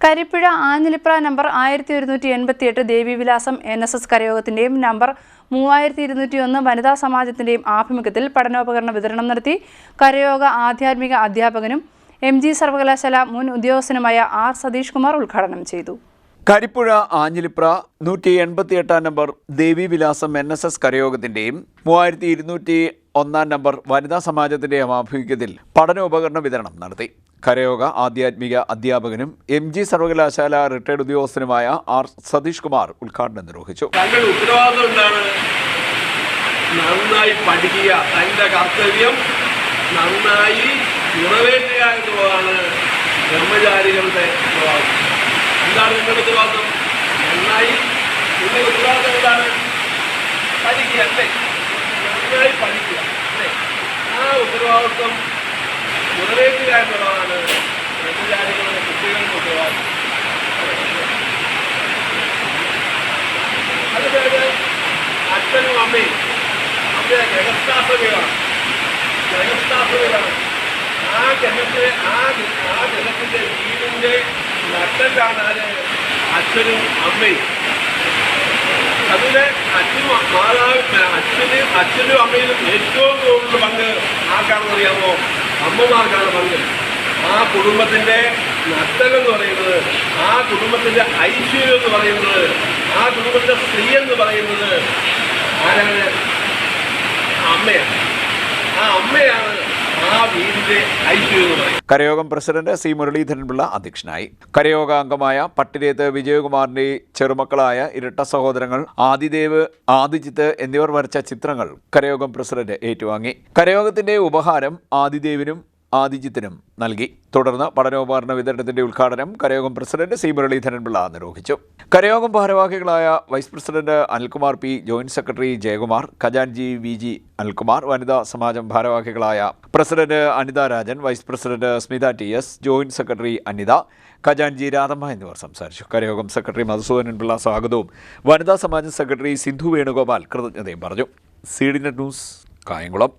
Karippuzha Anjilipra number 1188 Devivilasam NSS കരയോഗത്തിന്റെയും number 3201 വനിതാ സമാജത്തിന്റെയും ആഭിമുഖ്യത്തിൽ പഠനോപകരണ വിതരണം നടത്തി. കരയോഗ ആധ്യാത്മിക അധ്യാപകനും MG സർവകലാശാല മുൻ ഉദ്യോഗസ്ഥനുമായ R സതീഷ് കുമാർ ഉദ്ഘാടനം ചെയ്തു. Karippuzha Anjilipra 188 number Devivilasam NSS കരയോഗത്തിന്റെയും 3201 number വനിതാ സമാജത്തിന്റെയും ആഭിമുഖ്യത്തിൽ പഠനോപകരണ വിതരണം നടത്തി. കരയോഗ ആധ്യാത്മിക അധ്യാപകനും MG സർവകലാശാല റിട്ടയർഡ് ഉദ്യോഗസ്ഥനുമായ R സതീഷ് കുമാർ ഉദ്ഘാടനം നിർവഹിച്ചു. തങ്ങളുടെ ഉത്തരവാദിത്വം എന്താണ്? നന്നായി പഠിക്കുക, തന്റെ കർത്തവ്യം നന്നായി നിറവേറ്റുക എന്നുള്ളതാണ് ബ്രഹ്മചാരികളുടെ ഉത്തരവാദിത്വം. എന്താണ് നിങ്ങളുടെ ഉത്തരവാദിത്വം? നന്നായി നിങ്ങളുടെ ഉത്തരവാദിത്വം എന്താണ്? പഠിക്കുക അല്ലേ? നന്നായി പഠിക്കുക അല്ലേ? ആ ഉത്തരവാദിത്വം നിറവേറ്റുക എന്നുള്ളതാണ് ബ്രഹ്മചാരികളുടെ കുട്ടികളുടെ ഉത്തരവാദിത്വം. അതുപോലെ അച്ഛനും അമ്മയും അവരുടെ ഗ്രഹസ്ഥാപകരാണ്. ആ ഗ്രഹത്തിന്റെ വീടിന്റെ നട്ടലാണ് ആര്? അച്ഛനും അമ്മയും. അതിന് അച്ഛനും അമ്മയിലും ഏറ്റവും കൂടുതൽ പങ്ക് ആർക്കാണെന്ന് അറിയാമോ? അമ്മമാർക്കാണ് പങ്ക്. ആ കുടുംബത്തിന്റെ നട്ടലെന്ന് പറയുന്നത്, ആ കുടുംബത്തിന്റെ ഐശ്വര്യം എന്ന് പറയുന്നത്, ആ കുടുംബത്തിന്റെ സ്ത്രീ എന്ന് പറയുന്നത് ആരാണ്? അമ്മയാണ്. ആ അമ്മയാണ് ആ വീടിന്റെ ഐശ്വര്യം എന്ന് പറയുന്നത്. കരയോഗം പ്രസിഡന്റ് C മുരളീധരൻപിള്ള അധ്യക്ഷനായി. കരയോഗ അംഗമായ പട്ടിലേത്ത് വിജയകുമാറിന്റെ ചെറുമക്കളായ ഇരട്ട സഹോദരങ്ങൾ ആദിദേവ്, ആദിജിത്ത് എന്നിവർ വരച്ച ചിത്രങ്ങൾ കരയോഗം പ്രസിഡന്റ് ഏറ്റുവാങ്ങി. കരയോഗത്തിന്റെ ഉപഹാരം ആദിദേവിനും ആദിജിത്തിനും നൽകി. തുടർന്ന് പഠനോപകരണ വിതരണത്തിന്റെ ഉദ്ഘാടനം കരയോഗം പ്രസിഡന്റ് C മുരളീധരൻപിള്ള നിർവഹിച്ചു. കരയോഗം ഭാരവാഹികളായ vice president Anilkumar P, joint secretary Jayakumar, ഖജാൻജി VG അനിൽകുമാർ, വനിതാ സമാജം ഭാരവാഹികളായ president Anitha Rajan, vice president Smitha TS, joint secretary Anitha, ഖജാൻജി രാധമ്മ എന്നിവർ സംസാരിച്ചു. കരയോഗം സെക്രട്ടറി മധുസൂദനൻ പിള്ള സ്വാഗതവും വനിതാ സമാജം സെക്രട്ടറി സിന്ധു വേണുഗോപാൽ കൃതജ്ഞതയും പറഞ്ഞു. CDNet news, Kayamkulam.